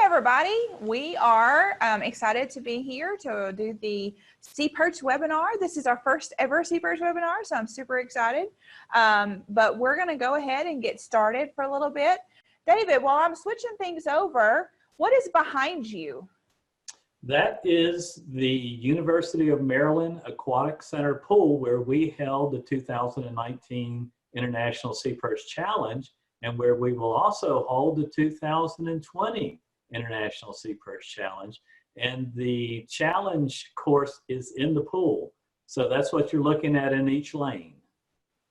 everybody. We are excited to be here to do the SeaPerch webinar. This is our first ever SeaPerch webinar, so I'm super excited. But we're going to go ahead and get started for a little bit. David, while I'm switching things over, what is behind you? That is the University of Maryland Aquatic Center pool where we held the 2019 International SeaPerch Challenge, and where we will also hold the 2020 International SeaPerch Challenge. And the challenge course is in the pool. So that's what you're looking at in each lane.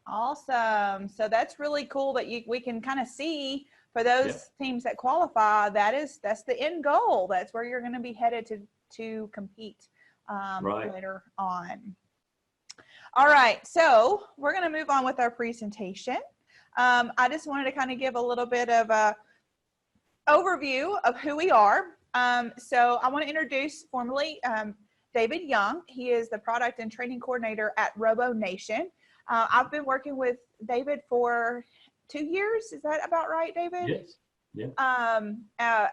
Awesome. So that's really cool that we can kind of see for those teams that qualify, that's the end goal. That's where you're going to be headed to compete later on. All right, so we're going to move on with our presentation. I just wanted to kind of give a little bit of a overview of who we are. So I want to introduce formally David Young. He is the product and training coordinator at RoboNation. I've been working with David for 2 years. Is that about right, David? Yes. Yeah.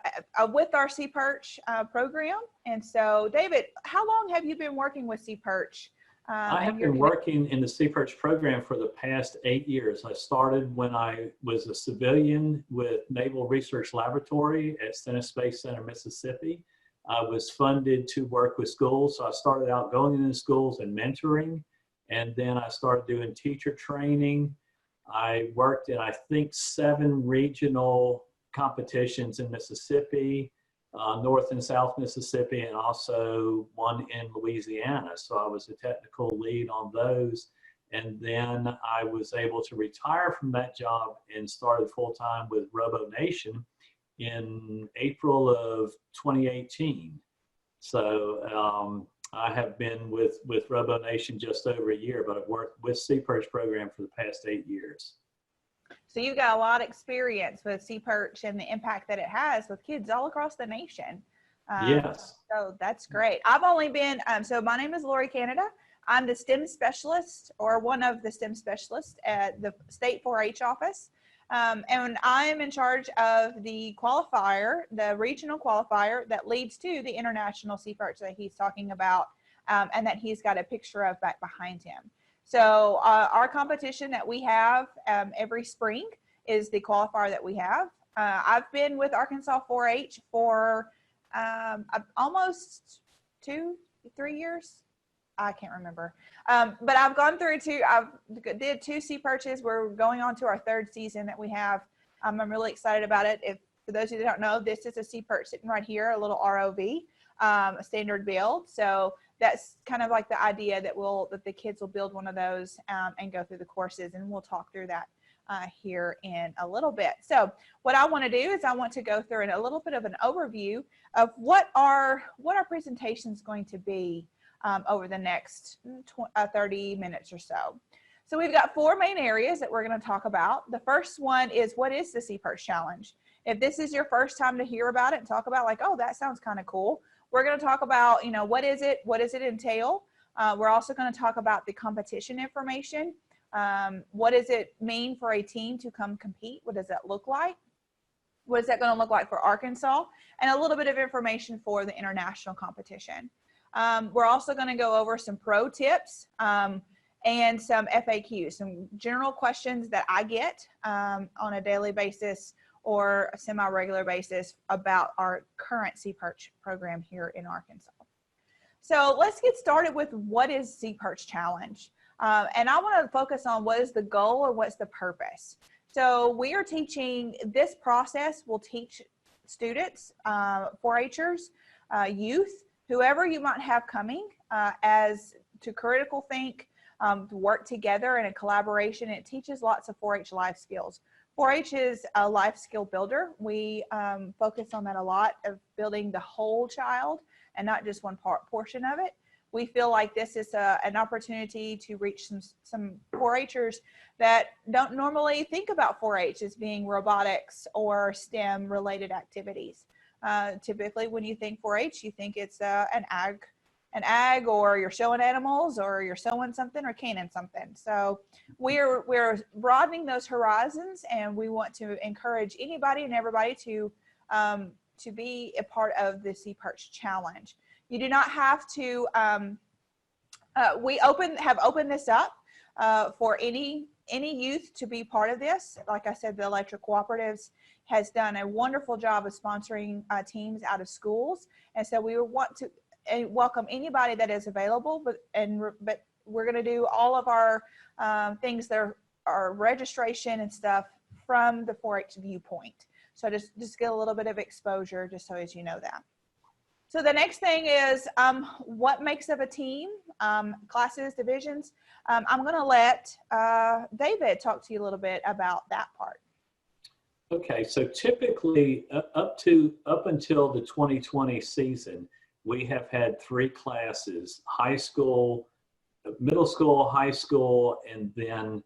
With our SeaPerch program. And so, David, how long have you been working with SeaPerch? I have been working in the SeaPerch program for the past 8 years. I started when I was a civilian with Naval Research Laboratory at Stennis Space Center, Mississippi. I was funded to work with schools, so I started out going into schools and mentoring, and then I started doing teacher training. I worked in, I think, 7 regional competitions in Mississippi, North and South Mississippi, and also one in Louisiana. So I was a technical lead on those. And then I was able to retire from that job and started full-time with RoboNation in April of 2018. So I have been with RoboNation just over a year, but I've worked with SeaPerch program for the past 8 years. So you've got a lot of experience with SeaPerch and the impact that it has with kids all across the nation. Yes. So that's great. I've only been, so my name is Lori Canada. I'm the STEM specialist, or one of the STEM specialists at the state 4-H office. And I'm in charge of the qualifier, the regional qualifier that leads to the International SeaPerch that he's talking about, and that he's got a picture of back behind him. So our competition that we have every spring is the qualifier that we have. I've been with Arkansas 4-H for almost 2-3 years. I can't remember. But I've gone through did 2 SeaPerches. We're going on to our 3rd season that we have. I'm really excited about it. For those of you that don't know, this is a SeaPerch sitting right here, a little ROV, a standard build. So that's kind of like the idea that the kids will build one of those and go through the courses, and we'll talk through that here in a little bit. So what I want to do is I want to go through a little bit of an overview of what our presentation is going to be over the next 30 minutes or so. So we've got 4 main areas that we're going to talk about. The first one is, what is the SeaPerch Challenge? If this is your first time to hear about it and talk about, like, oh, that sounds kind of cool. We're going to talk about, what is it? What does it entail? We're also going to talk about the competition information. What does it mean for a team to come compete? What does that look like? What is that going to look like for Arkansas? And a little bit of information for the international competition. We're also going to go over some pro tips and some FAQs, some general questions that I get on a daily basis or a semi-regular basis about our current SeaPerch program here in Arkansas. So let's get started with, what is SeaPerch Challenge? And I want to focus on what is the goal or what's the purpose. So we are teaching, this process will teach students, 4-Hers, youth, whoever you might have coming as to critical think, to work together in a collaboration. It teaches lots of 4-H life skills. 4-H is a life skill builder. We focus on that a lot, of building the whole child and not just one portion of it. We feel like this is an opportunity to reach some 4-Hers that don't normally think about 4-H as being robotics or STEM related activities. Typically when you think 4-H, you think it's an ag, or you're showing animals, or you're sewing something, or canning something. So we're broadening those horizons, and we want to encourage anybody and everybody to to be a part of the SeaPerch Challenge. You do not have to, we have opened this up for any youth to be part of this. Like I said, the Electric Cooperatives has done a wonderful job of sponsoring teams out of schools. And so we want to welcome anybody that is available, but we're going to do all of our things that are registration and stuff from the 4-H viewpoint. So just get a little bit of exposure, just so as you know that. So the next thing is what makes up a team, classes, divisions. I'm going to let David talk to you a little bit about that part. Okay, so typically up until the 2020 season, we have had 3 classes: high school, middle school, high school, and then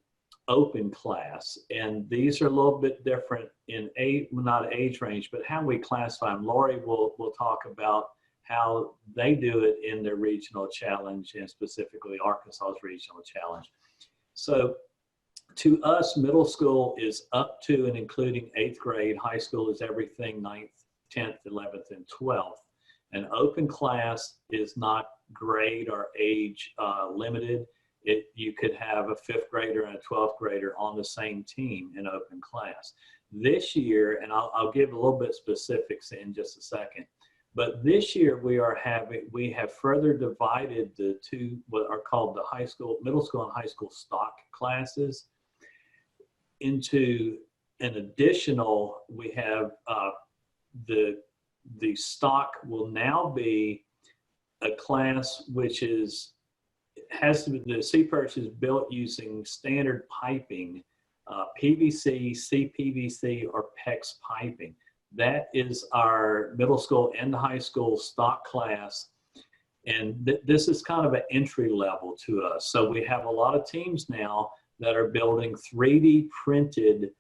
open class. And these are a little bit different in not age range, but how we classify them. Lori will talk about how they do it in their regional challenge, and specifically Arkansas's regional challenge. So to us, middle school is up to and including 8th grade. High school is everything 9th, 10th, 11th, and 12th. An open class is not grade or age limited. You could have a 5th grader and a 12th grader on the same team in open class. This year, and I'll give a little bit specifics in just a second, but this year we have further divided the 2, what are called the middle school and high school stock classes into an additional. We have the stock will now be a class which the SeaPerch is built using standard piping, PVC, CPVC, or PEX piping. That is our middle school and high school stock class. And this is kind of an entry level to us. So we have a lot of teams now that are building 3D printed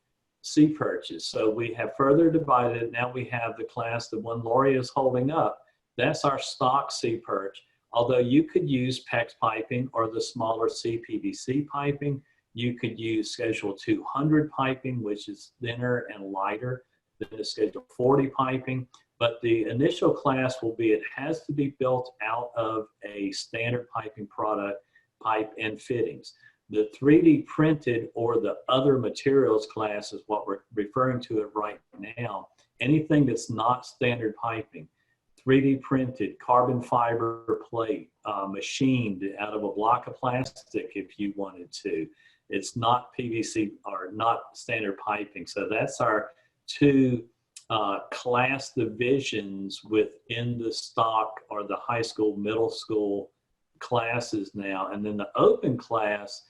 SeaPerches. So we have further divided it. Now we have the class, the one Lori is holding up. That's our stock SeaPerch. Although you could use PEX piping or the smaller CPVC piping, you could use Schedule 200 piping, which is thinner and lighter than the Schedule 40 piping. But the initial class will be, it has to be built out of a standard piping product, pipe and fittings. The 3D printed or the other materials class is what we're referring to it right now. Anything that's not standard piping, 3D printed, carbon fiber plate, machined out of a block of plastic if you wanted to. It's not PVC or not standard piping. So that's our 2 class divisions within the stock or the high school, middle school classes now. And then the open class,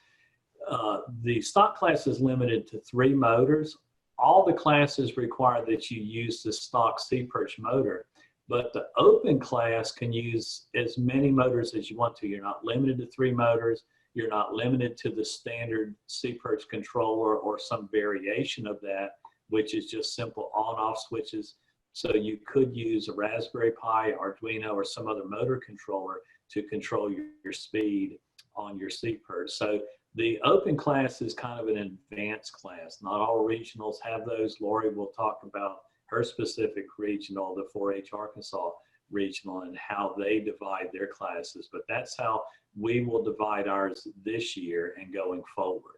the stock class is limited to 3 motors. All the classes require that you use the stock SeaPerch motor, but the open class can use as many motors as you want to. You're not limited to 3 motors. You're not limited to the standard SeaPerch controller or some variation of that, which is just simple on-off switches. So you could use a Raspberry Pi, Arduino, or some other motor controller to control your speed on your SeaPerch. So the open class is kind of an advanced class. Not all regionals have those. Lori will talk about her specific regional, the 4-H Arkansas regional, and how they divide their classes. But that's how we will divide ours this year and going forward.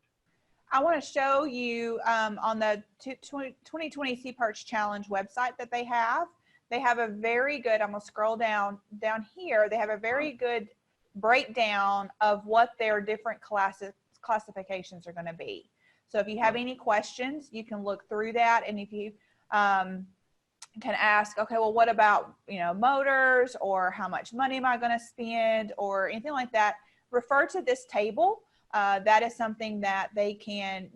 I want to show you on the 2020 SeaPerch Challenge website that they have a very good, I'm going to scroll down here, they have a very good breakdown of what their different classifications are going to be. So if you have any questions, you can look through that, and if you can ask, okay, well, what about, motors, or how much money am I going to spend, or anything like that, refer to this table. That is something that they can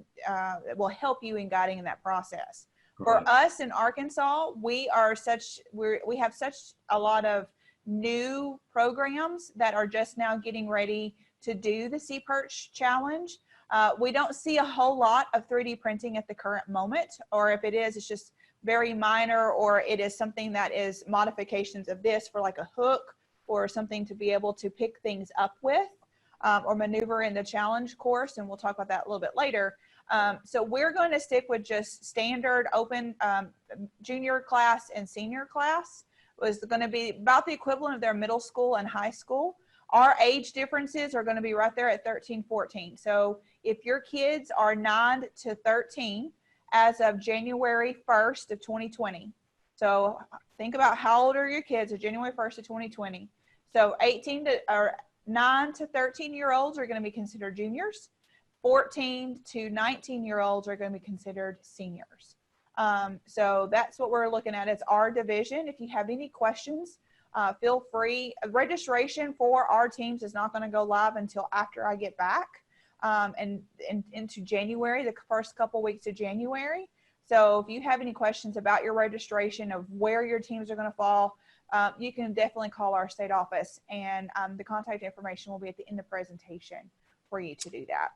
will help you in guiding in that process. Right. For us in Arkansas, we have such a lot of new programs that are just now getting ready to do the SeaPerch Challenge. We don't see a whole lot of 3D printing at the current moment, or if it is, it's just very minor, or it is something that is modifications of this for like a hook or something to be able to pick things up with. Or maneuver in the challenge course, and we'll talk about that a little bit later. So we're going to stick with just standard open junior class and senior class. Was going to be about the equivalent of their middle school and high school. Our age differences are going to be right there at 13, 14. So if your kids are 9 to 13 as of January 1st of 2020. So think about how old are your kids of January 1st of 2020. So 9 to 13-year-olds are going to be considered juniors. 14 to 19-year-olds are going to be considered seniors. So that's what we're looking at as our division. If you have any questions, feel free. Registration for our teams is not going to go live until after I get back and into January, the first couple weeks of January. So if you have any questions about your registration of where your teams are going to fall, you can definitely call our state office, and the contact information will be at the end of the presentation for you to do that.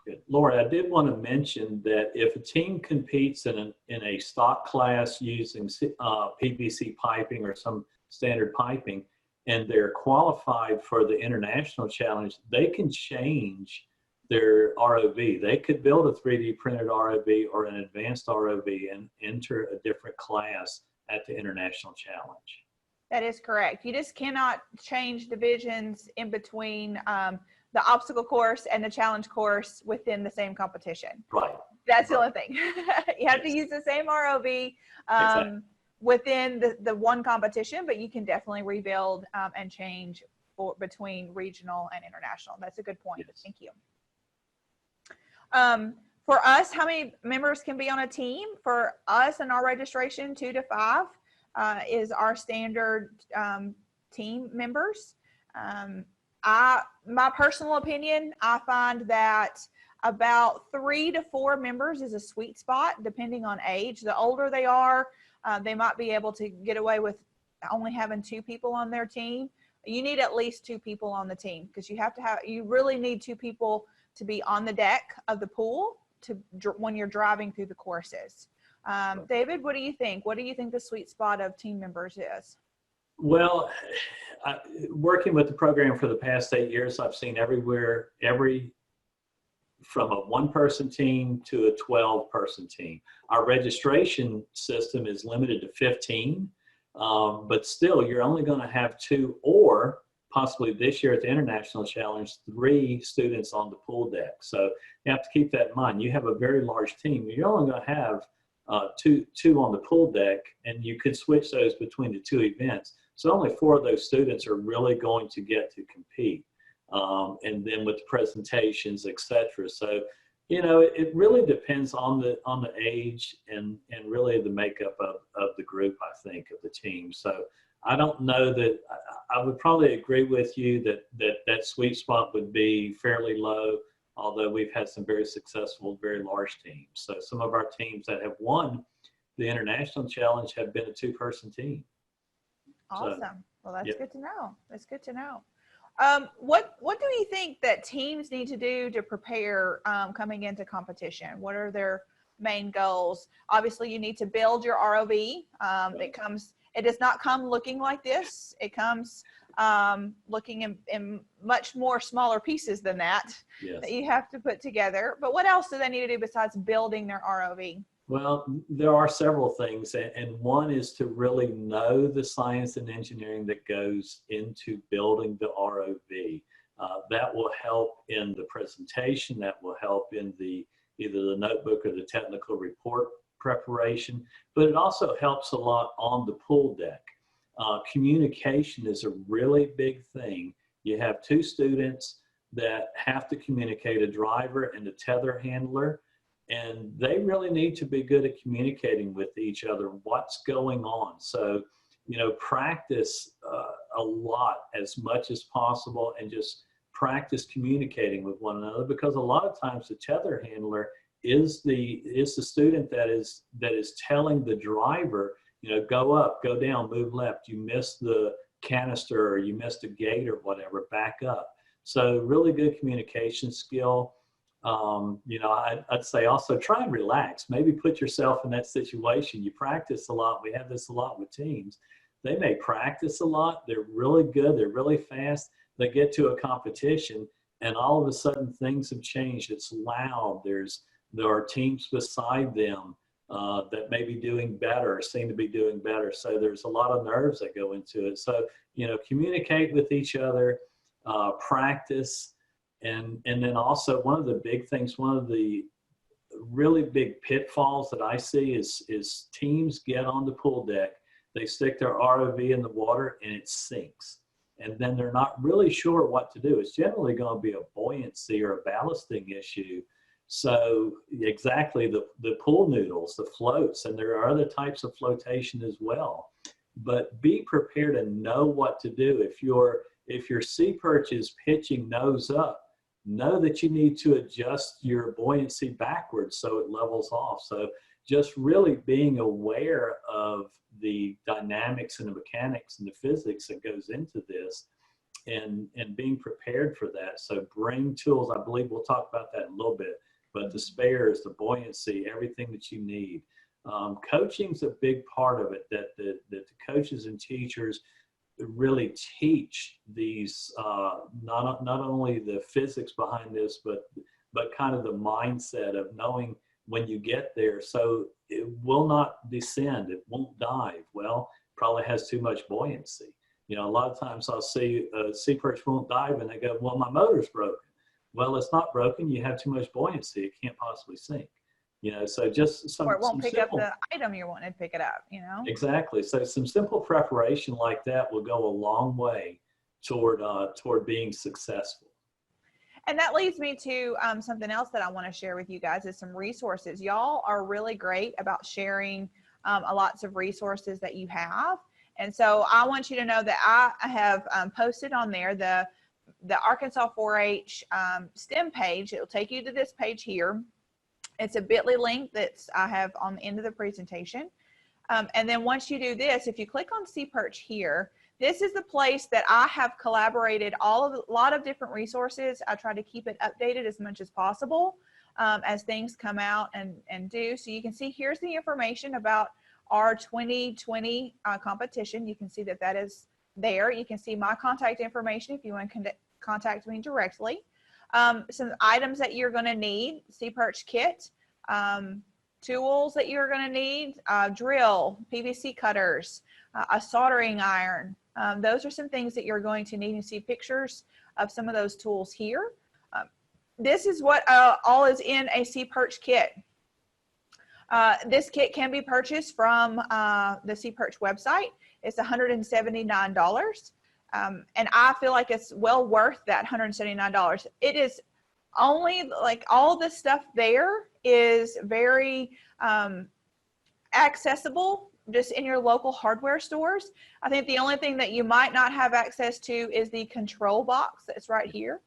Good. Laura, I did want to mention that if a team competes in a stock class using PVC piping or some standard piping, and they're qualified for the international challenge, they can change their ROV. They could build a 3D printed ROV or an advanced ROV and enter a different class at the international challenge. That is correct. You just cannot change divisions in between the obstacle course and the challenge course within the same competition. Right. That's the only thing. You have to use the same ROV Exactly. within the one competition, but you can definitely rebuild and change between regional and international. That's a good point. Yes. Thank you. For us, how many members can be on a team? For us and our registration, 2 to 5 is our standard team members. My personal opinion, I find that about 3 to 4 members is a sweet spot, depending on age. The older they are, they might be able to get away with only having 2 people on their team. You need at least 2 people on the team, because you really need 2 people to be on the deck of the pool when you're driving through the courses. David, what do you think? What do you think the sweet spot of team members is? Well, working with the program for the past 8 years, I've seen from a 1-person team to a 12-person team. Our registration system is limited to 15, but still you're only going to have 2, or possibly this year at the International Challenge, 3 students on the pool deck. So you have to keep that in mind. You have a very large team. You're only going to have two on the pool deck, and you could switch those between the 2 events. So only 4 of those students are really going to get to compete. And then with the presentations, etc. So, you know, it really depends on the age and really the makeup of the group, I think, of the team. So I don't know that I would probably agree with you that sweet spot would be fairly low, although we've had some very successful, very large teams. So some of our teams that have won the International Challenge have been a 2-person team. Awesome. So, well, that's yep. good to know. That's good to know. What do you think that teams need to do to prepare coming into competition? What are their main goals? Obviously, you need to build your ROV. It does not come looking like this. It comes looking in much more smaller pieces than that, yes. that you have to put together. But what else do they need to do besides building their ROV? Well, there are several things, and one is to really know the science and engineering that goes into building the ROV. That will help in the presentation, that will help in either the notebook or the technical report preparation, but it also helps a lot on the pool deck. Communication is a really big thing. You have 2 students that have to communicate, a driver and a tether handler, and they really need to be good at communicating with each other what's going on. So, you know, practice a lot, as much as possible, and just practice communicating with one another, because a lot of times the tether handler is the student that is telling the driver, you know, go up, go down, move left, you missed the canister, or you missed a gate or whatever, back up. So really good communication skill. You know, I'd say also try and relax. Maybe put yourself in that situation. You practice a lot. We have this a lot with teams. They may practice a lot. They're really good. They're really fast. They get to a competition, and all of a sudden things have changed. It's loud. There's There are teams beside them that may be doing better, seem to be doing better. So there's a lot of nerves that go into it. So, you know, communicate with each other, practice, and then also one of the big things, one of the really big pitfalls that I see is teams get on the pool deck, they stick their ROV in the water and it sinks. And then they're not really sure what to do. It's generally going to be a buoyancy or a ballasting issue. So exactly, the pool noodles, the floats, and there are other types of flotation as well. But be prepared and know what to do. If your SeaPerch is pitching nose up, know that you need to adjust your buoyancy backwards so it levels off. So just really being aware of the dynamics and the mechanics and the physics that goes into this, and being prepared for that. So bring tools. I believe we'll talk about that in a little bit, but the spares, the buoyancy, everything that you need. Coaching's a big part of it, that the coaches and teachers really teach these, not only the physics behind this, but kind of the mindset of knowing when you get there, so it will not descend, it won't dive. Well, probably has too much buoyancy. You know, a lot of times I'll see a SeaPerch won't dive and they go, well, my motor's broken. Well, it's not broken, you have too much buoyancy, it can't possibly sink. You know, so just some, or it won't pick simple, up the item you're wanting to pick it up, you know? Exactly. So some simple preparation like that will go a long way toward being successful. And that leads me to something else that I want to share with you guys is some resources. Y'all are really great about sharing lots of resources that you have. And so I want you to know that I have posted on there the Arkansas 4-H STEM page. It will take you to this page here. It's a bit.ly link that I have on the end of the presentation. And then once you do this, if you click on SeaPerch here, this is the place that I have collaborated a lot of different resources. I try to keep it updated as much as possible as things come out and do. So you can see here's the information about our 2020 competition. You can see that is there. You can see my contact information if you want to contact me directly. Some items that you're going to need: SeaPerch kit, tools that you're going to need, drill, PVC cutters, a soldering iron. Those are some things that you're going to need. You see pictures of some of those tools here. This is what all is in a SeaPerch kit. This kit can be purchased from the SeaPerch website. It's $179. And I feel like it's well worth that $179. It is only, like, all the stuff there is very accessible just in your local hardware stores. I think the only thing that you might not have access to is the control box that's right here.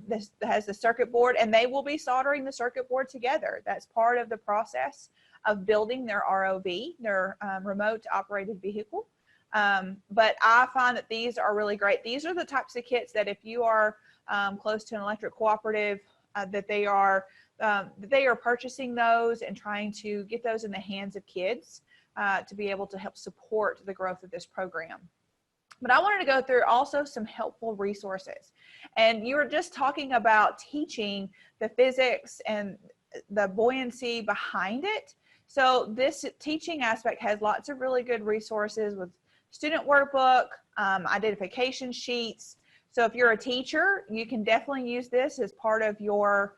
This has the circuit board, and they will be soldering the circuit board together. That's part of the process of building their ROV, their remote operated vehicle. But I find that these are really great. These are the types of kits that if you are close to an electric cooperative, that they are purchasing those and trying to get those in the hands of kids to be able to help support the growth of this program. But I wanted to go through also some helpful resources. And you were just talking about teaching the physics and the buoyancy behind it. So this teaching aspect has lots of really good resources with student workbook, identification sheets. So if you're a teacher, you can definitely use this as part of your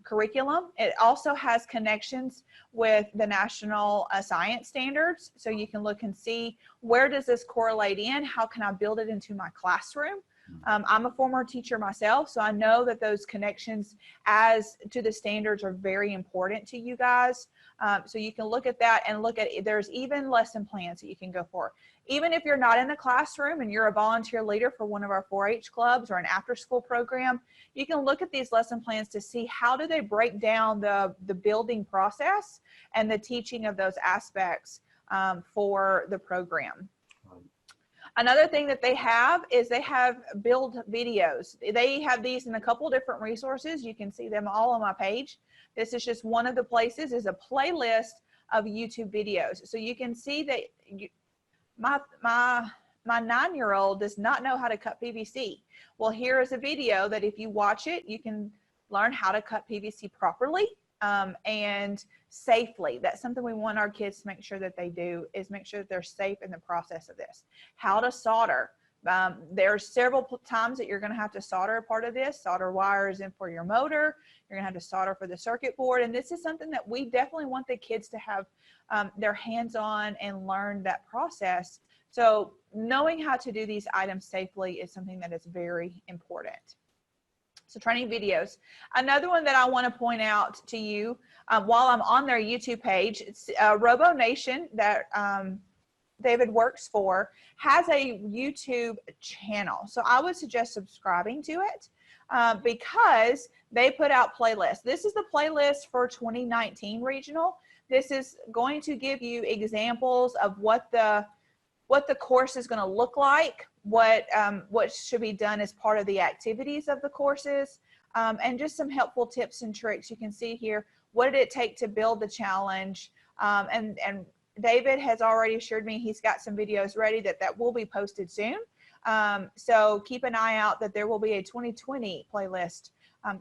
curriculum. It also has connections with the national science standards. So you can look and see, where does this correlate in? How can I build it into my classroom? I'm a former teacher myself, so I know that those connections as to the standards are very important to you guys. So you can look at that and look at, there's even lesson plans that you can go for. Even if you're not in the classroom and you're a volunteer leader for one of our 4-H clubs or an after-school program, you can look at these lesson plans to see how do they break down the building process and the teaching of those aspects for the program. Another thing that they have is they have build videos. They have these in a couple different resources. You can see them all on my page. This is just one of the places, is a playlist of YouTube videos. So you can see that my 9-year-old does not know how to cut PVC. Well, here is a video that if you watch it, you can learn how to cut PVC properly and safely. That's something we want our kids to make sure that they do, is make sure that they're safe in the process of this. How to solder. There are several times that you're going to have to solder a part of this. Solder wires in for your motor. You're going to have to solder for the circuit board. And this is something that we definitely want the kids to have their hands on and learn that process. So knowing how to do these items safely is something that is very important. So training videos. Another one that I want to point out to you while I'm on their YouTube page, it's RoboNation that David works for, has a YouTube channel. So I would suggest subscribing to it because they put out playlists. This is the playlist for 2019 regional. This is going to give you examples of what the course is going to look like, what should be done as part of the activities of the courses, and just some helpful tips and tricks. You can see here, what did it take to build the challenge? And David has already assured me he's got some videos ready that will be posted soon. So keep an eye out that there will be a 2020 playlist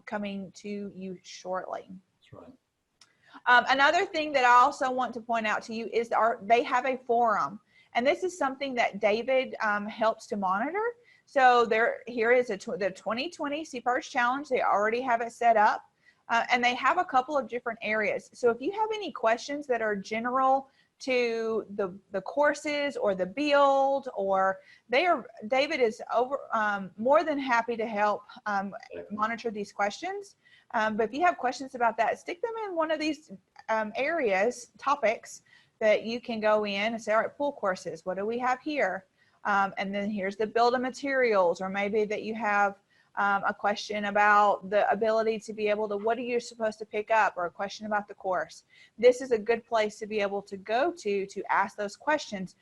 coming to you shortly. That's right. Another thing that I also want to point out to you is they have a forum. And this is something that David helps to monitor. So here is the 2020 SeaPerch Challenge. They already have it set up. And they have a couple of different areas. So if you have any questions that are general to the courses or the build, or David is more than happy to help monitor these questions. But if you have questions about that, stick them in one of these topics that you can go in and say, all right, pool courses, what do we have here? And then here's the build of materials, or maybe that you have a question about the ability to be able to, what are you supposed to pick up, or a question about the course. This is a good place to be able to go to ask those questions,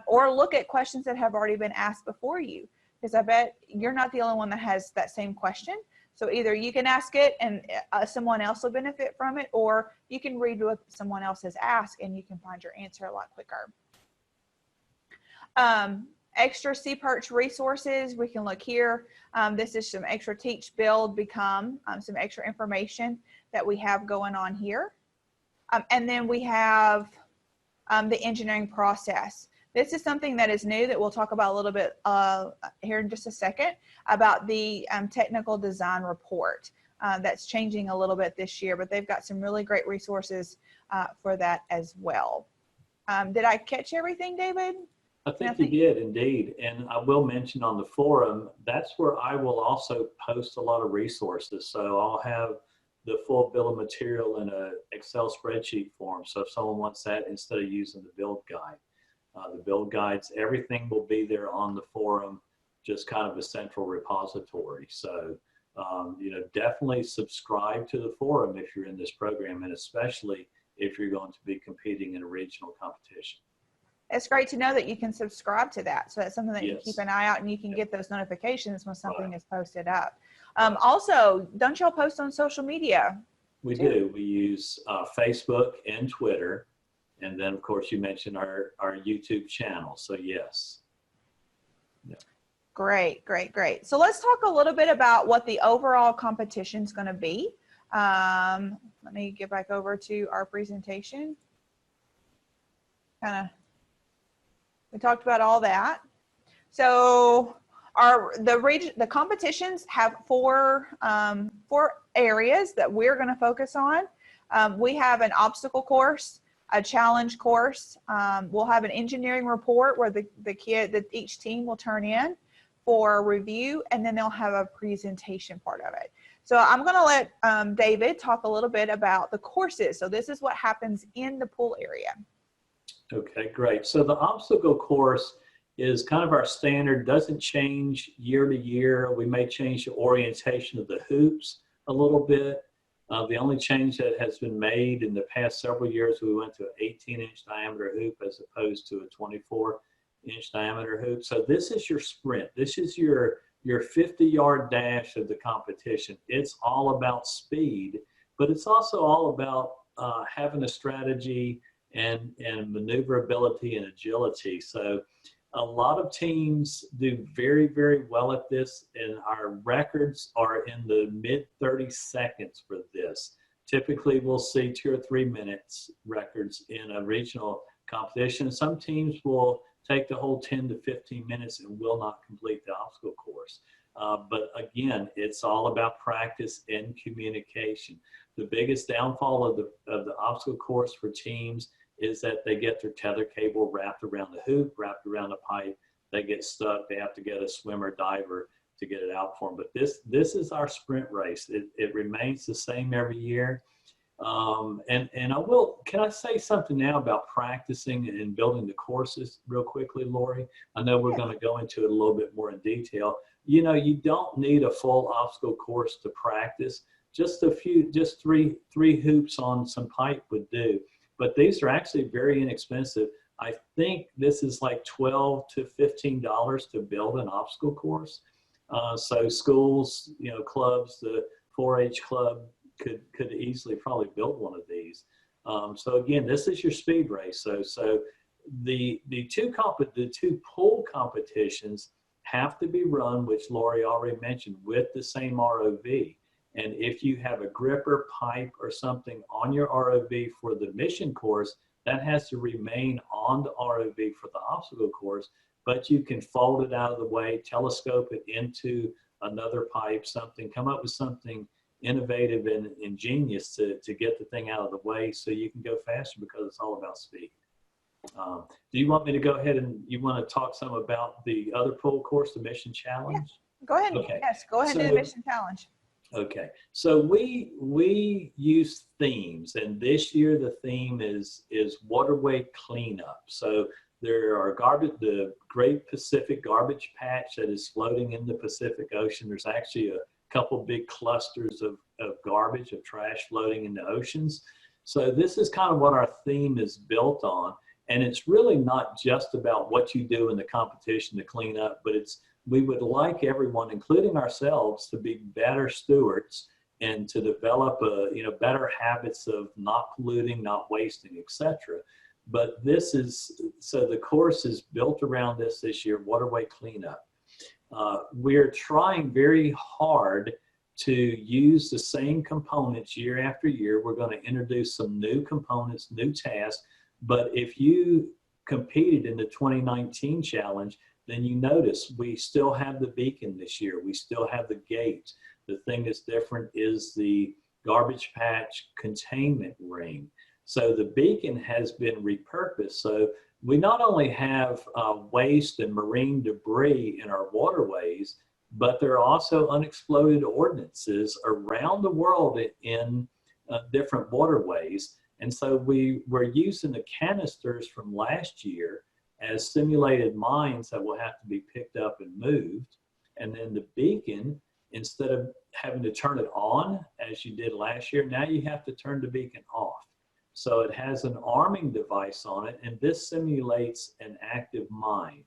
or look at questions that have already been asked before you, because I bet you're not the only one that has that same question. So either you can ask it and someone else will benefit from it, or you can read what someone else has asked and you can find your answer a lot quicker. Extra SeaPerch resources, we can look here. This is some extra teach, build, become, some extra information that we have going on here. And then we have the engineering process. This is something that is new that we'll talk about a little bit here in just a second, about the technical design report. That's changing a little bit this year, but they've got some really great resources for that as well. Did I catch everything, David? I think you did indeed. And I will mention on the forum, that's where I will also post a lot of resources. So I'll have the full bill of material in an Excel spreadsheet form. So if someone wants that, instead of using the build guide, the build guides, everything will be there on the forum, just kind of a central repository. So, definitely subscribe to the forum if you're in this program, and especially if you're going to be competing in a regional competition. It's great to know that you can subscribe to that. So that's something that you keep an eye out, and you can get those notifications when something is posted up. Also, don't y'all post on social media? We do. We use Facebook and Twitter. And then, of course, you mentioned our YouTube channel. So, yes. Yeah. Great, great, great. So let's talk a little bit about what the overall competition is going to be. Let me get back over to our presentation. We talked about all that. So the competitions have four areas that we're going to focus on. We have an obstacle course, a challenge course. We'll have an engineering report where each team will turn in for review, and then they'll have a presentation part of it. So I'm going to let David talk a little bit about the courses. So this is what happens in the pool area. Okay, great. So the obstacle course is kind of our standard, doesn't change year to year. We may change the orientation of the hoops a little bit. The only change that has been made in the past several years, we went to an 18-inch diameter hoop as opposed to a 24-inch diameter hoop. So this is your sprint. This is your 50-yard dash of the competition. It's all about speed, but it's also all about having a strategy and maneuverability and agility. So A lot of teams do very, very well at this, and our records are in the mid 30 seconds for this. Typically, we'll see 2 or 3 minutes records in a regional competition. Some teams will take the whole 10 to 15 minutes and will not complete the obstacle course. But again, it's all about practice and communication. The biggest downfall of the obstacle course for teams is that they get their tether cable wrapped around the hoop, wrapped around the pipe. They get stuck. They have to get a swimmer, diver to get it out for them. But this is our sprint race. It remains the same every year. And I will, can I say something now about practicing and building the courses real quickly, Lori? I know we're going to go into it a little bit more in detail. You know, you don't need a full obstacle course to practice. Just three hoops on some pipe would do. But these are actually very inexpensive. I think this is like $12 to $15 to build an obstacle course. So schools, you know, clubs, the 4-H club could easily probably build one of these. So again, this is your speed race. So the two pool competitions have to be run, which Lori already mentioned, with the same ROV. And if you have a gripper, pipe, or something on your ROV for the mission course, that has to remain on the ROV for the obstacle course, but you can fold it out of the way, telescope it into another pipe, come up with something innovative and ingenious to get the thing out of the way so you can go faster, because it's all about speed. Do you want me to go ahead and you want to talk some about the other pool course, the mission challenge? Yeah. Go ahead. Okay. Yes, go ahead and do the mission challenge. Okay, so we use themes, and this year the theme is waterway cleanup. So there are the Great Pacific Garbage Patch that is floating in the Pacific Ocean. There's actually a couple big clusters of garbage, of trash floating in the oceans. So this is kind of what our theme is built on, and it's really not just about what you do in the competition to clean up, but we would like everyone, including ourselves, to be better stewards and to develop better habits of not polluting, not wasting, etc. But so the course is built around this year, waterway cleanup. We're trying very hard to use the same components year after year. We're going to introduce some new components, new tasks. But if you competed in the 2019 challenge, then you notice we still have the beacon this year. We still have the gate. The thing that's different is the garbage patch containment ring. So the beacon has been repurposed. So we not only have waste and marine debris in our waterways, but there are also unexploded ordnances around the world in different waterways. And so we're using the canisters from last year as simulated mines that will have to be picked up and moved. And then the beacon, instead of having to turn it on as you did last year, now you have to turn the beacon off. So it has an arming device on it, and this simulates an active mine.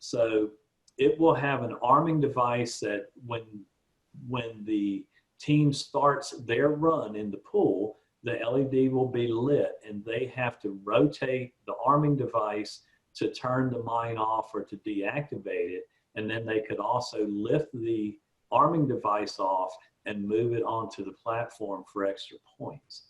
So it will have an arming device that when the team starts their run in the pool, the LED will be lit, and they have to rotate the arming device to turn the mine off or to deactivate it. And then they could also lift the arming device off and move it onto the platform for extra points.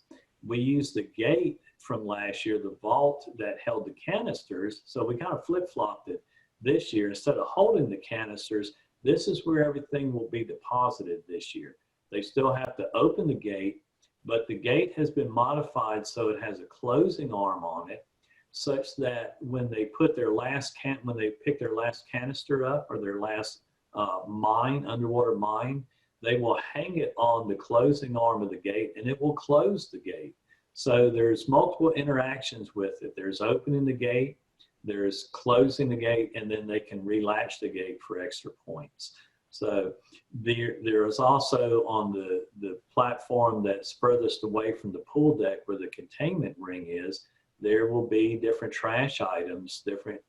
We used the gate from last year, the vault that held the canisters. So we kind of flip-flopped it this year. Instead of holding the canisters, this is where everything will be deposited this year. They still have to open the gate, but the gate has been modified so it has a closing arm on it, such that when they put their when they pick their last canister up or their last underwater mine, they will hang it on the closing arm of the gate, and it will close the gate. So there's multiple interactions with it. There's opening the gate, there's closing the gate, and then they can relatch the gate for extra points. So there is also on the platform that's furthest away from the pool deck where the containment ring is, there will be different trash items, different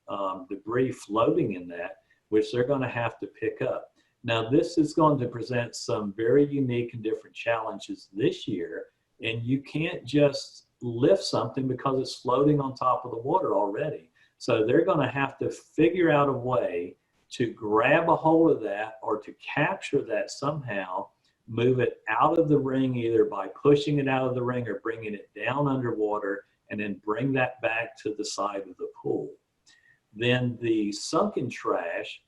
debris floating in that, which they're going to have to pick up. Now, this is going to present some very unique and different challenges this year, and you can't just lift something because it's floating on top of the water already. So they're going to have to figure out a way to grab a hold of that or to capture that somehow, move it out of the ring, either by pushing it out of the ring or bringing it down underwater, and then bring that back to the side of the pool. Then the sunken trash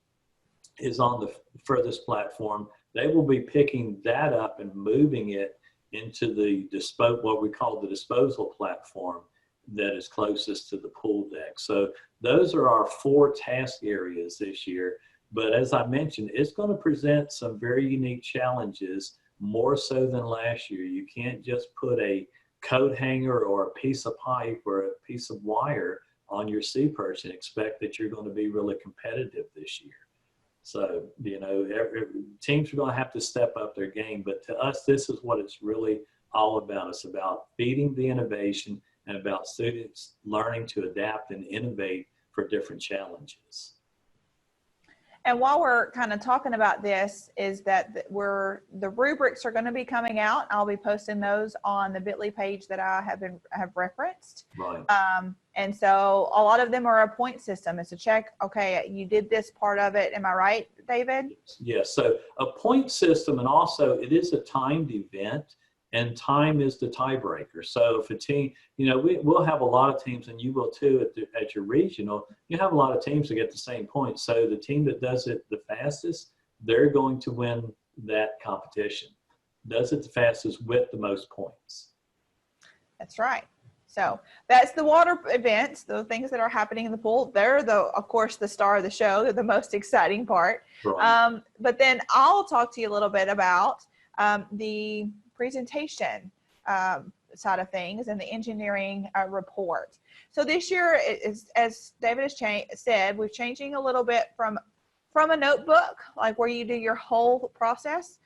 is on the furthest platform. They will be picking that up and moving it into the what we call the disposal platform that is closest to the pool deck. So those are our 4 task areas this year. But as I mentioned, it's going to present some very unique challenges, more so than last year. You can't just put a coat hanger or a piece of pipe or a piece of wire on your SeaPerch and expect that you're going to be really competitive this year. So, you know, teams are going to have to step up their game. But to us, this is what it's really all about. It's about feeding the innovation and about students learning to adapt and innovate for different challenges. And while we're kind of talking about this, is that the rubrics are going to be coming out. I'll be posting those on the Bitly page that I have referenced. Right. And so a lot of them are a point system. It's a check. Okay, you did this part of it. Am I right, David? Yes. So a point system, and also it is a timed event, and time is the tiebreaker. So if a team, you know, we'll have a lot of teams, and you will too at your regional, you have a lot of teams that get the same points. So the team that does it the fastest, they're going to win that competition. Does it the fastest with the most points. That's right. So that's the water events, the things that are happening in the pool. They're of course, the star of the show. They're the most exciting part. Right. But then I'll talk to you a little bit about the presentation side of things and the engineering report. So this year, as David has said, we're changing a little bit from a notebook, like where you do your whole process,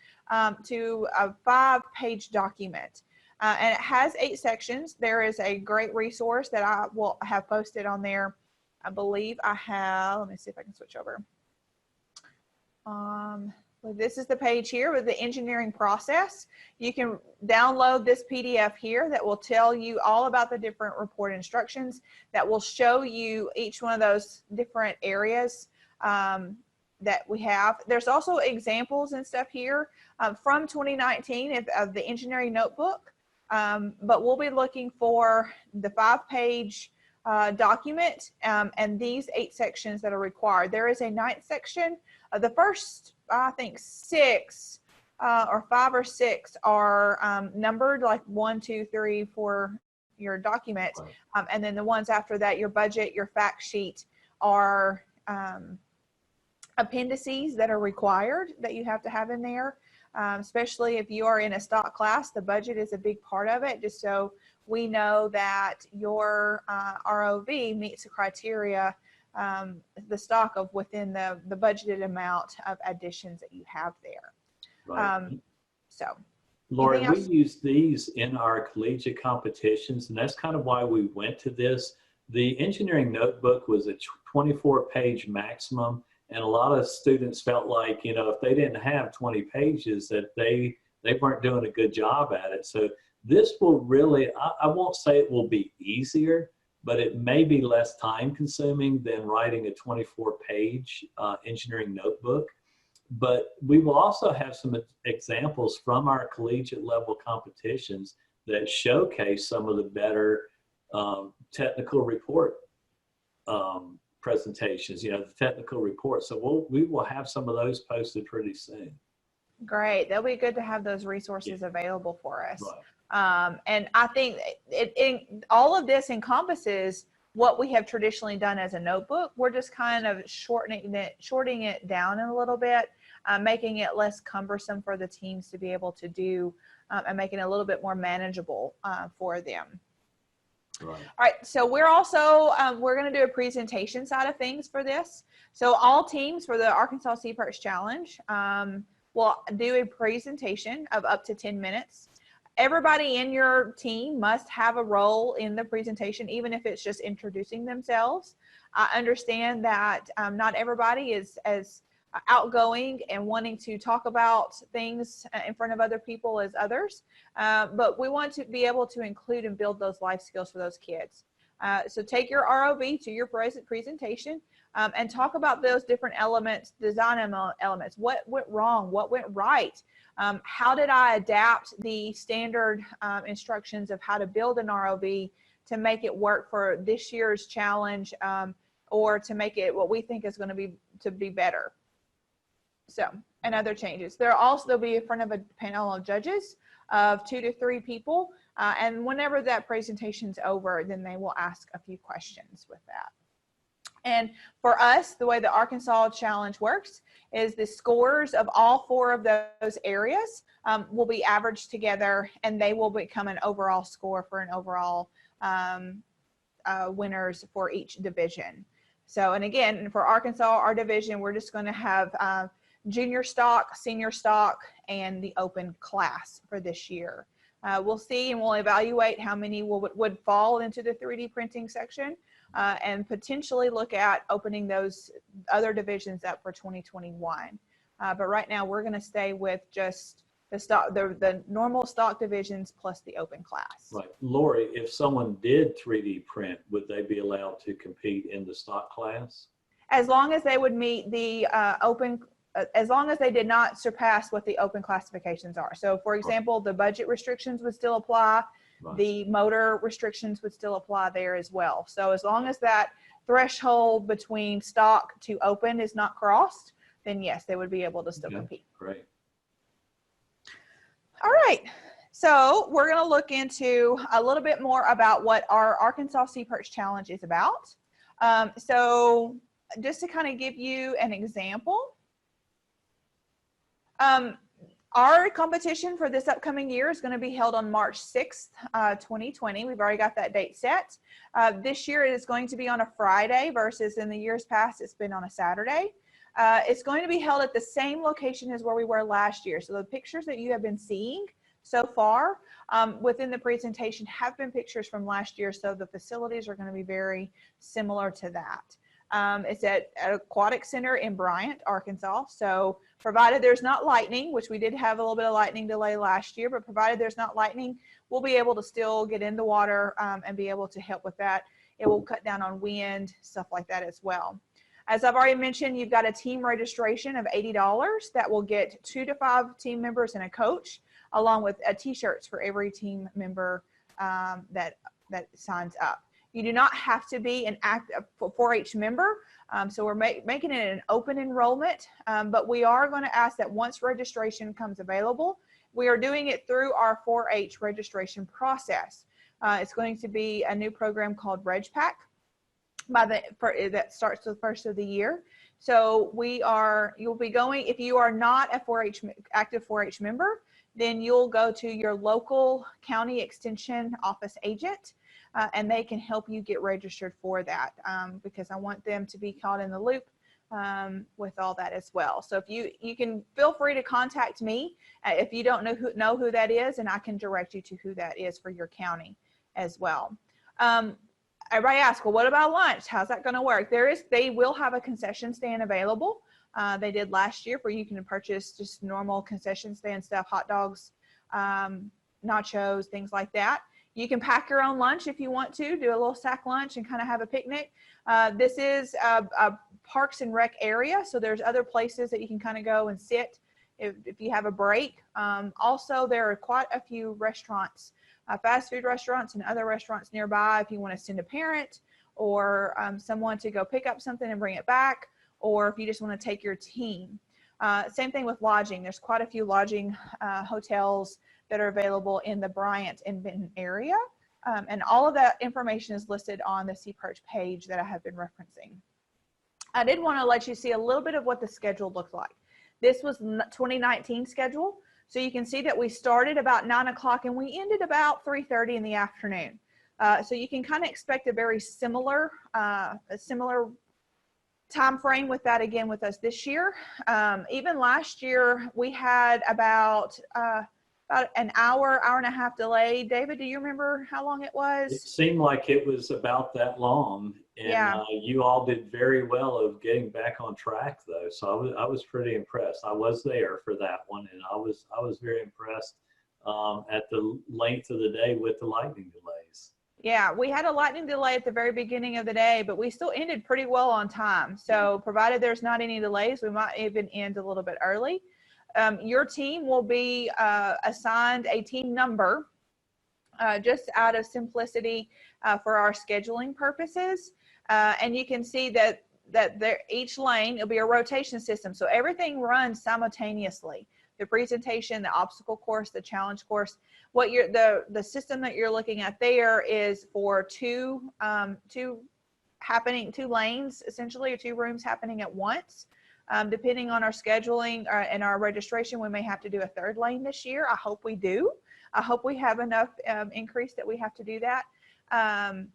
to a 5-page document. And it has 8 sections. There is a great resource that I will have posted on there. I believe I have, let me see if I can switch over. This is the page here with the engineering process. You can download this PDF here that will tell you all about the different report instructions, that will show you each one of those different areas that we have. There's also examples and stuff here from 2019 of the engineering notebook, but we'll be looking for the 5-page document and these 8 sections that are required. There is a 9th section. The first, I think, 6 or 5 or 6 are numbered like 1, 2, 3 for your document. And then the ones after that, your budget, your fact sheet, are appendices that are required that you have to have in there. Especially if you are in a stock class, the budget is a big part of it, just so we know that your ROV meets the criteria, the stock of within the budgeted amount of additions that you have there. Right. So, Lori, we use these in our collegiate competitions, and that's kind of why we went to this. The engineering notebook was a 24-page maximum, and a lot of students felt like, you know, if they didn't have 20 pages, that they weren't doing a good job at it. So this will really, I won't say it will be easier, but it may be less time consuming than writing a 24-page engineering notebook. But we will also have some examples from our collegiate level competitions that showcase some of the better technical report presentations, you know, the technical report. So we will have some of those posted pretty soon. Great. That'll be good to have those resources available for us. Right. And I think all of this encompasses what we have traditionally done as a notebook. We're just kind of shortening it down a little bit, making it less cumbersome for the teams to be able to do, and making it a little bit more manageable for them. Right. All right, so we're also, we're going to do a presentation side of things for this. So all teams for the Arkansas SeaPerch Challenge will do a presentation of up to 10 minutes. Everybody in your team must have a role in the presentation, even if it's just introducing themselves. I understand that not everybody is as outgoing and wanting to talk about things in front of other people as others, but we want to be able to include and build those life skills for those kids. So take your ROV to your presentation and talk about those different elements, design elements. What went wrong? What went right? How did I adapt the standard instructions of how to build an ROV to make it work for this year's challenge, or to make it what we think is going to be better? So, and other changes. There'll also be in front of a panel of judges of 2 to 3 people. And whenever that presentation's over, then they will ask a few questions with that. And for us, the way the Arkansas Challenge works is the scores of all 4 of those areas will be averaged together, and they will become an overall score for an overall winners for each division. So, and again, for Arkansas, our division, we're just going to have junior stock, senior stock, and the open class for this year. We'll see and we'll evaluate how many would fall into the 3D printing section, and potentially look at opening those other divisions up for 2021. But right now we're going to stay with just the normal stock divisions plus the open class. Right. Lori, if someone did 3D print, would they be allowed to compete in the stock class? As long as they would meet the as long as they did not surpass what the open classifications are. So for example, the budget restrictions would still apply. Right. The motor restrictions would still apply there as well. So as long as that threshold between stock to open is not crossed, then yes, they would be able to still compete. Great. All right. So we're going to look into a little bit more about what our Arkansas SeaPerch Challenge is about. So just to kind of give you an example, our competition for this upcoming year is going to be held on March 6th, 2020. We've already got that date set. This year it is going to be on a Friday versus in the years past it's been on a Saturday. It's going to be held at the same location as where we were last year. So the pictures that you have been seeing so far within the presentation have been pictures from last year. So the facilities are going to be very similar to that. It's at Aquatic Center in Bryant, Arkansas. So provided there's not lightning, which we did have a little bit of lightning delay last year, but provided there's not lightning, we'll be able to still get in the water and be able to help with that. It will cut down on wind, stuff like that as well. As I've already mentioned, you've got a team registration of $80 that will get 2 to 5 team members and a coach, along with t-shirts for every team member that signs up. You do not have to be an active 4-H member, so we're making it an open enrollment, but we are going to ask that once registration comes available, we are doing it through our 4-H registration process. It's going to be a new program called RegPack that starts the first of the year. So you'll be going, if you are not a 4-H active 4-H member, then you'll go to your local county extension office agent, and they can help you get registered for that, because I want them to be caught in the loop with all that as well. So if you can feel free to contact me if you don't know who that is, and I can direct you to who that is for your county as well. Everybody asks, well, what about lunch? How's that going to work? They will have a concession stand available. They did last year, where you can purchase just normal concession stand stuff, hot dogs, nachos, things like that. You can pack your own lunch if you want to, do a little sack lunch and kind of have a picnic. This is a Parks and Rec area, so there's other places that you can kind of go and sit if you have a break. Also, there are quite a few restaurants, fast food restaurants and other restaurants nearby if you want to send a parent or someone to go pick up something and bring it back, or if you just want to take your team. Same thing with lodging. There's quite a few lodging hotels that are available in the Bryant and Benton area. And all of that information is listed on the SeaPerch page that I have been referencing. I did want to let you see a little bit of what the schedule looked like. This was 2019 schedule. So you can see that we started about 9 o'clock and we ended about 3:30 in the afternoon. So you can kind of expect a very similar time frame with that again with us this year. Even last year we had about an hour and a half delay. David, do you remember how long it was? It seemed like it was about that long, and yeah. You all did very well of getting back on track though. So I was pretty impressed. I was there for that one, and I was very impressed at the length of the day with the lightning delays. Yeah, we had a lightning delay at the very beginning of the day, but we still ended pretty well on time. So provided there's not any delays, we might even end a little bit early. Your team will be assigned a team number just out of simplicity for our scheduling purposes. And you can see that each lane, it'll be a rotation system. So everything runs simultaneously. The presentation, the obstacle course, the challenge course. What the system that you're looking at there is for two lanes essentially, or two rooms happening at once. Depending on our scheduling and our registration, we may have to do a third lane this year. I hope we do. I hope we have enough increase that we have to do that.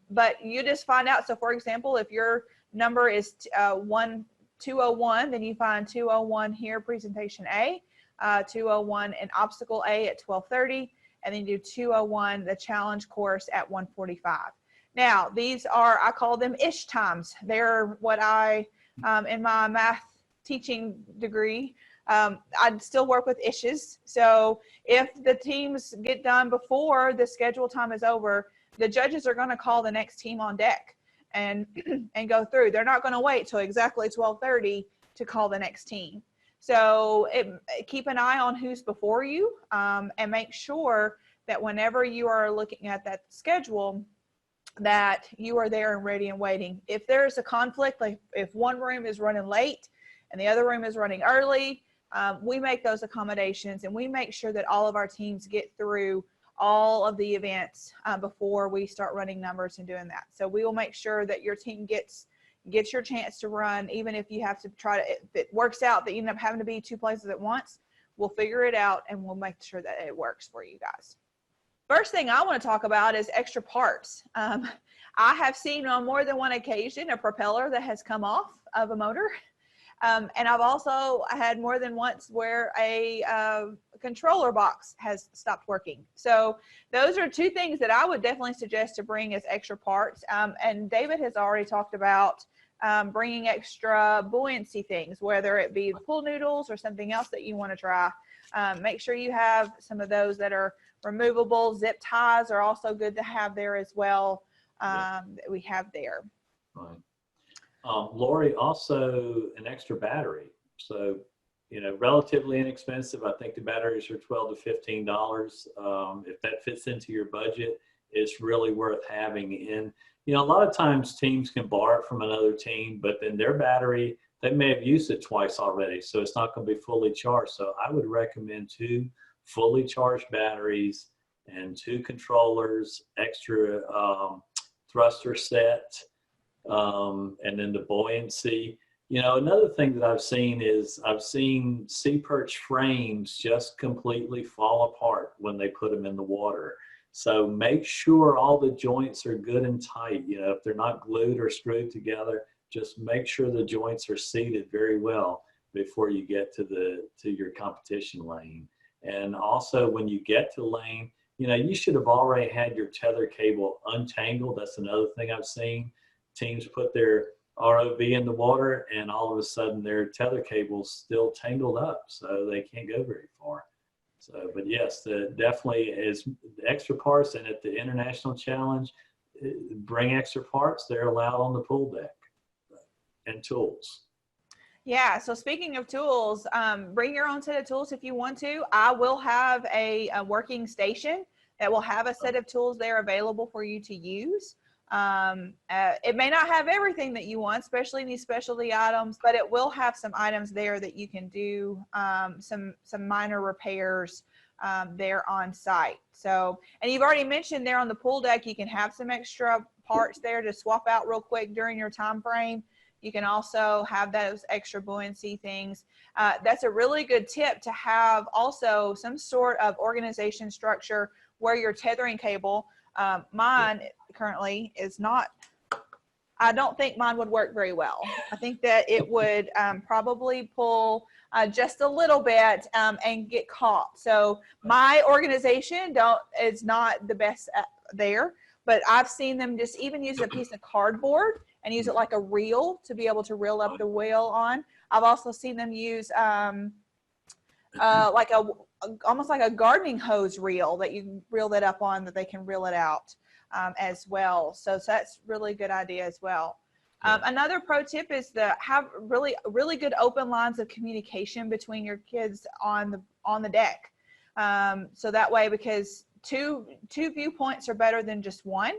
But you just find out. So for example, if your number is 201, then you find 201 here, presentation A, 201 in obstacle A at 12:30, and then you do 201, the challenge course at 1:45. Now, these are, I call them ish times. They're what I, in my math teaching degree, I'd still work with ishes. So if the teams get done before the scheduled time is over, the judges are going to call the next team on deck and go through. They're not going to wait till exactly 12:30 to call the next team. So keep an eye on who's before you, and make sure that whenever you are looking at that schedule, that you are there and ready and waiting. If there's a conflict, like if one room is running late and the other room is running early, we make those accommodations, and we make sure that all of our teams get through all of the events before we start running numbers and doing that. So we will make sure that your team gets your chance to run, even if you have to try to, if it works out that you end up having to be two places at once, we'll figure it out and we'll make sure that it works for you guys. First thing I want to talk about is extra parts. I have seen on more than one occasion a propeller that has come off of a motor. And I've also had more than once where a controller box has stopped working. So those are two things that I would definitely suggest to bring as extra parts. And David has already talked about bringing extra buoyancy things, whether it be pool noodles or something else that you want to try. Make sure you have some of those that are removable. Zip ties are also good to have there as well. That we have there. Right. Lori, also an extra battery. So, you know, relatively inexpensive. I think the batteries are $12 to $15. If that fits into your budget, it's really worth having. And, you know, a lot of times teams can borrow it from another team, but then their battery, they may have used it twice already, so it's not going to be fully charged. So I would recommend 2 fully charged batteries and 2 controllers, extra thruster set, and then the buoyancy. You know, another thing that I've seen is I've seen SeaPerch frames just completely fall apart when they put them in the water. So make sure all the joints are good and tight. You know, if they're not glued or screwed together, just make sure the joints are seated very well before you get to your competition lane. And also when you get to lane, you know, you should have already had your tether cable untangled. That's another thing I've seen. Teams put their ROV in the water and all of a sudden their tether cable's still tangled up, so they can't go very far. So, but yes, definitely is extra parts. And at the International Challenge, bring extra parts. They're allowed on the pool deck, and tools. Yeah, so speaking of tools, bring your own set of tools if you want to. I will have a working station that will have a set of tools there available for you to use. It may not have everything that you want, especially these specialty items, but it will have some items there that you can do some minor repairs there on site. So, and you've already mentioned there on the pool deck, you can have some extra parts there to swap out real quick during your time frame. You can also have those extra buoyancy things. That's a really good tip to have also some sort of organization structure where your tethering cable, mine currently is not, I don't think mine would work very well. I think that it would probably pull just a little bit and get caught. So my organization is not the best there, but I've seen them just even use a piece of cardboard and use it like a reel to be able to reel up the wheel on. I've also seen them use like almost like a gardening hose reel that you reel that up on, that they can reel it out. as well. So that's really good idea as well. Another pro tip is to have really good open lines of communication between your kids on the deck. So that way, because two viewpoints are better than just one,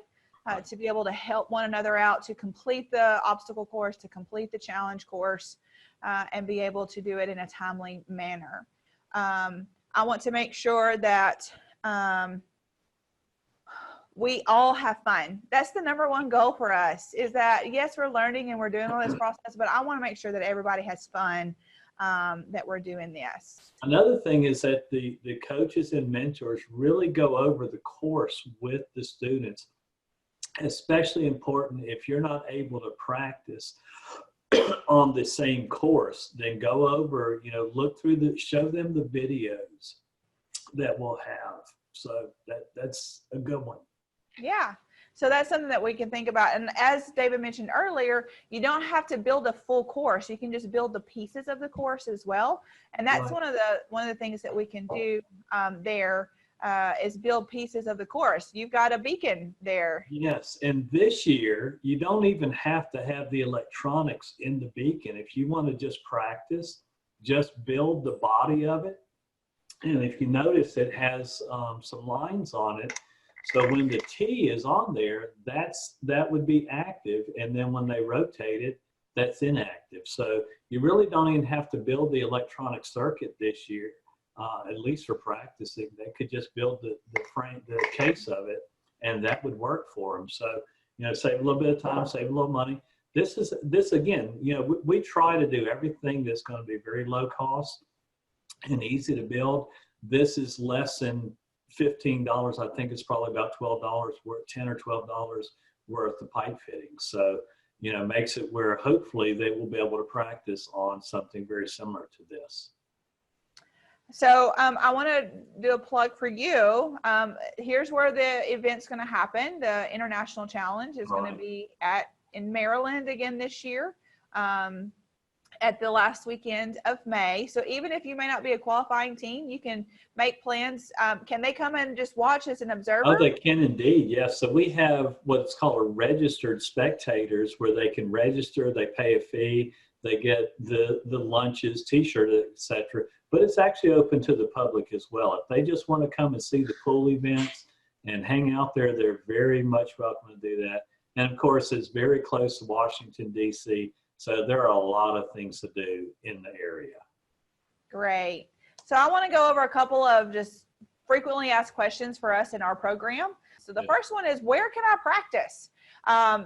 to be able to help one another out to complete the obstacle course, to complete the challenge course, and be able to do it in a timely manner. I want to make sure that we all have fun. That's the number one goal for us, is that yes, we're learning and we're doing all this process, but I want to make sure that everybody has fun, that we're doing this. Another thing is that the coaches and mentors really go over the course with the students. Especially important if you're not able to practice on the same course, then go over, look through show them the videos that we'll have. So that's a good one. Yeah. So that's something that we can think about. And as David mentioned earlier, you don't have to build a full course. You can just build the pieces of the course as well. And that's one of the things that we can do there. Is build pieces of the course. You've got a beacon there. Yes, and this year, you don't even have to have the electronics in the beacon. If you want to just practice, just build the body of it. And if you notice, it has some lines on it. So when the T is on there, that would be active. And then when they rotate it, that's inactive. So you really don't even have to build the electronic circuit this year. At least for practicing, they could just build the case of it, and that would work for them. So, save a little bit of time, save a little money. This again, we try to do everything that's going to be very low cost and easy to build. This is less than $15. I think it's probably about $12 worth, $10 or $12 worth of pipe fittings. So, makes it where hopefully they will be able to practice on something very similar to this. So I want to do a plug for you. Here's where the event's going to happen. The International Challenge is going to be in Maryland again this year, at the last weekend of May. So even if you may not be a qualifying team, you can make plans. Can they come and just watch as an observer? Oh, they can indeed, yes. So we have what's called a registered spectators, where they can register, they pay a fee, they get the lunches, t-shirt, etc. But it's actually open to the public as well. If they just want to come and see the pool events and hang out there, they're very much welcome to do that. And of course, it's very close to Washington, D.C., so there are a lot of things to do in the area. Great. So I want to go over a couple of just frequently asked questions for us in our program. So the first one is, where can I practice?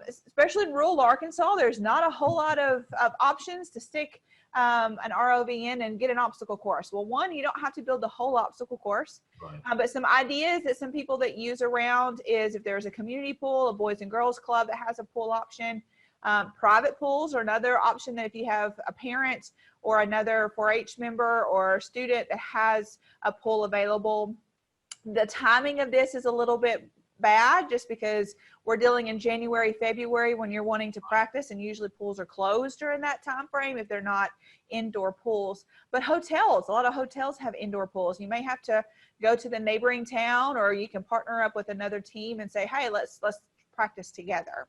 Especially in rural Arkansas, there's not a whole lot of options to stick an ROV in and get an obstacle course. Well, one, you don't have to build the whole obstacle course, but some ideas that some people that use around is if there's a community pool, a boys and girls club that has a pool option. Private pools are another option, that if you have a parent or another 4-H member or student that has a pool available. The timing of this is a little bit bad, just because we're dealing in January, February, when you're wanting to practice, and usually pools are closed during that time frame if they're not indoor pools. But hotels, a lot of hotels have indoor pools. You may have to go to the neighboring town, or you can partner up with another team and say, hey, let's practice together.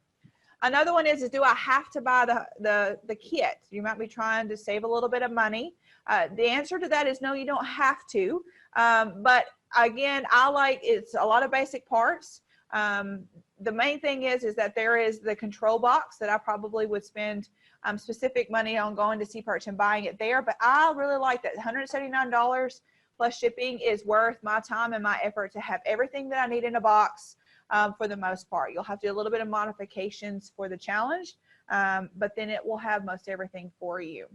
Another one is do I have to buy the kit? You might be trying to save a little bit of money. The answer to that is no, you don't have to. But again, it's a lot of basic parts. The main thing is that there is the control box that I probably would spend specific money on going to SeaPerch and buying it there. But I really like that $179 plus shipping is worth my time and my effort to have everything that I need in a box. For the most part, you'll have to do a little bit of modifications for the challenge, but then it will have most everything for you.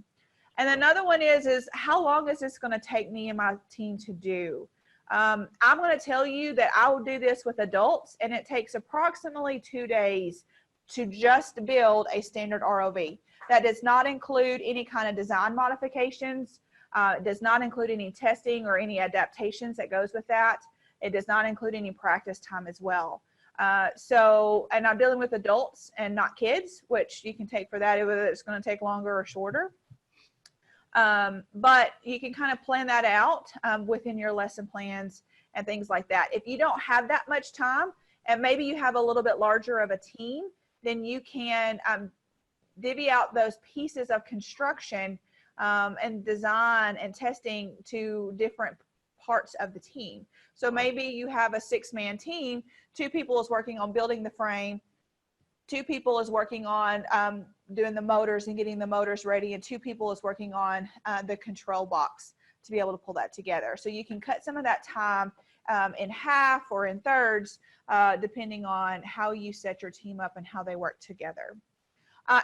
And another one is how long is this going to take me and my team to do? I'm going to tell you that I will do this with adults, and it takes approximately 2 days to just build a standard ROV. That does not include any kind of design modifications. It does not include any testing or any adaptations that goes with that. It does not include any practice time as well. And I'm dealing with adults and not kids, which you can take for that, whether it's going to take longer or shorter. But you can kind of plan that out within your lesson plans and things like that. If you don't have that much time, and maybe you have a little bit larger of a team, then you can divvy out those pieces of construction and design and testing to different parts of the team. So maybe you have a 6-man team, 2 people is working on building the frame, 2 people is working on doing the motors and getting the motors ready, and 2 people is working on the control box to be able to pull that together. So you can cut some of that time in half or in thirds, depending on how you set your team up and how they work together.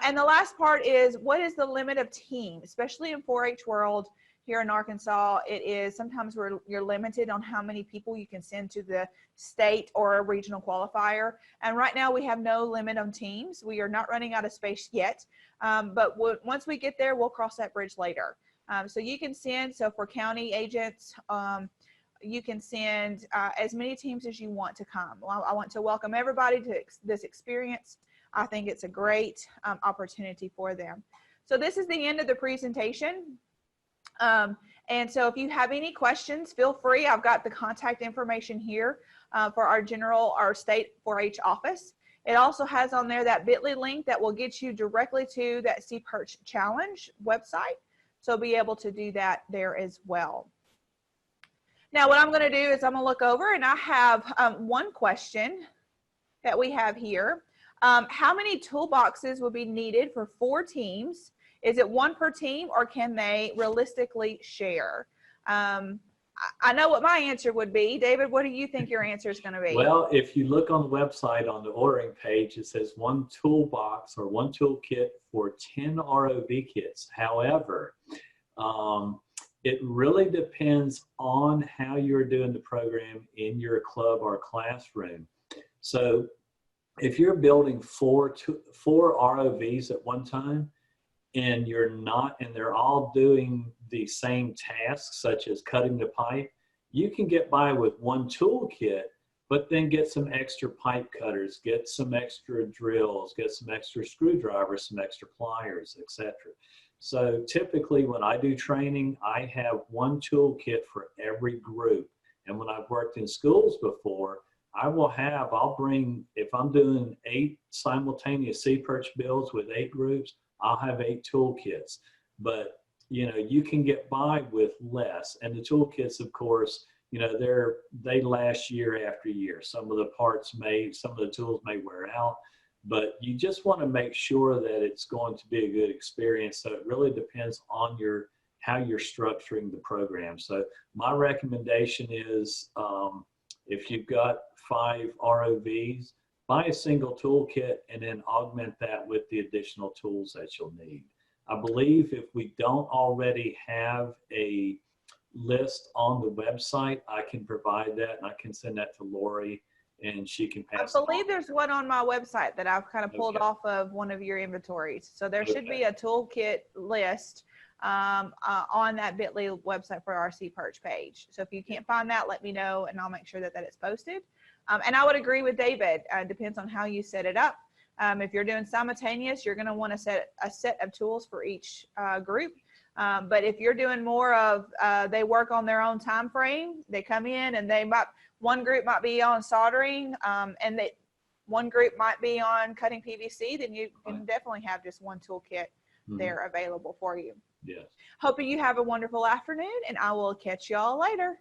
And the last part is, what is the limit of team, especially in 4-H world here in Arkansas? It is sometimes you're limited on how many people you can send to the state or a regional qualifier. And right now we have no limit on teams. We are not running out of space yet, but once we get there, we'll cross that bridge later. So you can send, so for county agents, you can send as many teams as you want to come. Well, I want to welcome everybody to this experience. I think it's a great opportunity for them. So this is the end of the presentation. And so if you have any questions, feel free. I've got the contact information here for our state 4-H office. It also has on there that bit.ly link that will get you directly to that SeaPerch Challenge website. So be able to do that there as well. Now what I'm going to do is I'm going to look over, and I have one question that we have here. How many toolboxes will be needed for 4 teams? Is it 1 per team, or can they realistically share? I know what my answer would be. David, what do you think your answer is going to be? Well, if you look on the website on the ordering page, it says 1 toolbox or 1 toolkit for 10 ROV kits. However, it really depends on how you're doing the program in your club or classroom. So if you're building 4 ROVs at one time, and they're all doing the same tasks, such as cutting the pipe, you can get by with 1 toolkit, but then get some extra pipe cutters, get some extra drills, get some extra screwdrivers, some extra pliers, etc. So typically when I do training, I have 1 toolkit for every group. And when I've worked in schools before, I'll bring, if I'm doing 8 simultaneous SeaPerch builds with 8 groups, I'll have 8 toolkits. But, you can get by with less. And the toolkits, of course, they last year after year. Some of the some of the tools may wear out, but you just want to make sure that it's going to be a good experience. So it really depends on how you're structuring the program. So my recommendation is, if you've got 5 ROVs, buy a single toolkit and then augment that with the additional tools that you'll need. I believe if we don't already have a list on the website, I can provide that, and I can send that to Lori, and she can pass it on. I believe there's one on my website that I've kind of pulled off of one of your inventories. So there should be a toolkit list on that bit.ly website for our SeaPerch page. So if you can't find that, let me know, and I'll make sure that it's posted. And I would agree with David. Depends on how you set it up. If you're doing simultaneous, you're going to want to set a set of tools for each group. But if you're doing more of, they work on their own time frame, they come in and one group might be on soldering, and one group might be on cutting PVC, then you can definitely have just 1 toolkit there available for you. Yes. Hoping you have a wonderful afternoon, and I will catch y'all later.